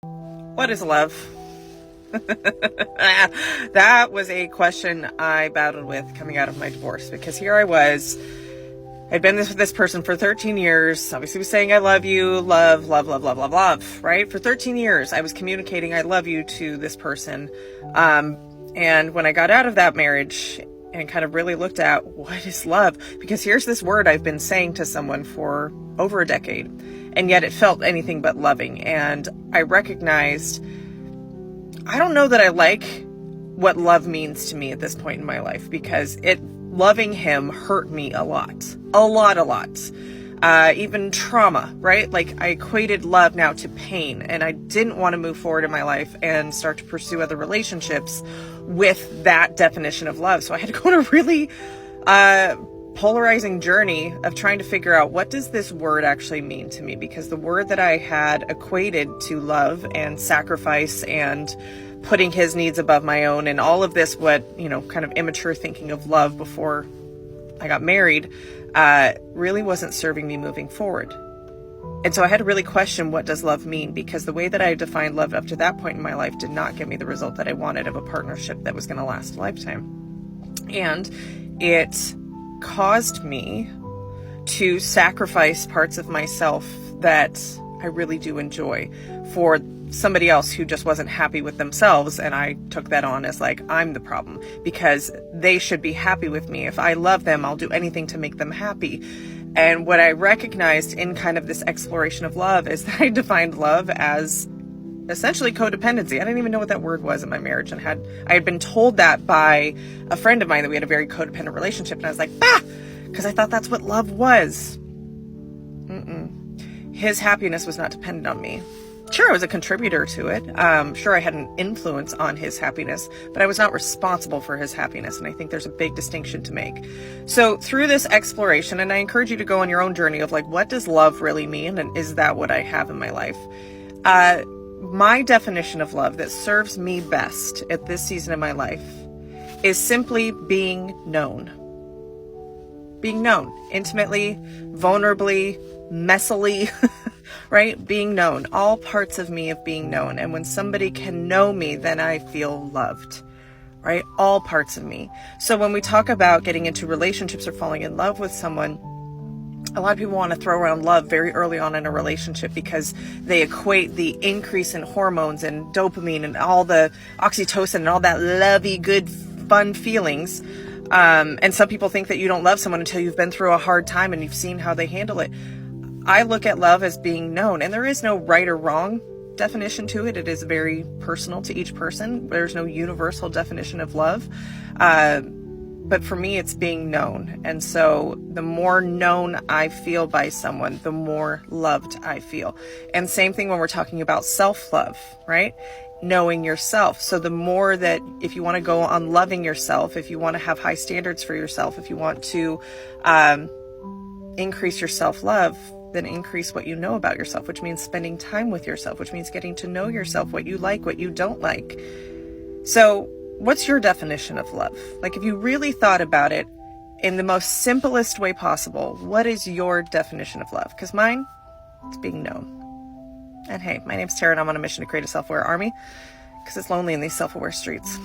What is love? That was a question I battled with coming out of my divorce, because here I was. I'd been with this person for 13 years. Obviously was saying I love you, love, right? For 13 years, I was communicating I love you to this person. And when I got out of that marriage and kind of really looked at what is love, because here's this word I've been saying to someone for over a decade, and yet it felt anything but loving. And I recognized, I don't know that I like what love means to me at this point in my life, because loving him hurt me a lot. Even trauma, right? Like, I equated love now to pain, and I didn't want to move forward in my life and start to pursue other relationships with that definition of love. So I had to go on a really polarizing journey of trying to figure out, what does this word actually mean to me? Because the word that I had equated to love and sacrifice and putting his needs above my own and all of this, kind of immature thinking of love before I got married, really wasn't serving me moving forward. And so I had to really question, what does love mean? Because the way that I defined love up to that point in my life did not give me the result that I wanted of a partnership that was going to last a lifetime. And it caused me to sacrifice parts of myself that I really do enjoy for somebody else who just wasn't happy with themselves. And I took that on as like, I'm the problem, because they should be happy with me. If I love them, I'll do anything to make them happy. And what I recognized in kind of this exploration of love is that I defined love as essentially codependency. I didn't even know what that word was in my marriage, and I had been told that by a friend of mine, that we had a very codependent relationship, and I was like, because I thought that's what love was. His happiness was not dependent on me. Sure, I was a contributor to it. Sure, I had an influence on his happiness, but I was not responsible for his happiness. And I think there's a big distinction to make. So through this exploration, and I encourage you to go on your own journey of like, what does love really mean? And is that what I have in my life? My definition of love that serves me best at this season of my life is simply being known. Being known intimately, vulnerably, messily, right? Being known, all parts of me of being known. And when somebody can know me, then I feel loved, right? All parts of me. So when we talk about getting into relationships or falling in love with someone, a lot of people want to throw around love very early on in a relationship because they equate the increase in hormones and dopamine and all the oxytocin and all that lovey, good, fun feelings. And some people think that you don't love someone until you've been through a hard time and you've seen how they handle it. I look at love as being known, and there is no right or wrong definition to it. It is very personal to each person. There's no universal definition of love. But for me, it's being known. And so the more known I feel by someone, the more loved I feel. And same thing when we're talking about self-love, right? Knowing yourself. So the more that, if you want to go on loving yourself, if you want to have high standards for yourself, if you want to increase your self-love, then increase what you know about yourself, which means spending time with yourself, which means getting to know yourself, what you like, what you don't like. So what's your definition of love? Like, if you really thought about it in the most simplest way possible, what is your definition of love? Because mine, it's being known. And hey, my name's Tara, and I'm on a mission to create a self-aware army, because it's lonely in these self-aware streets.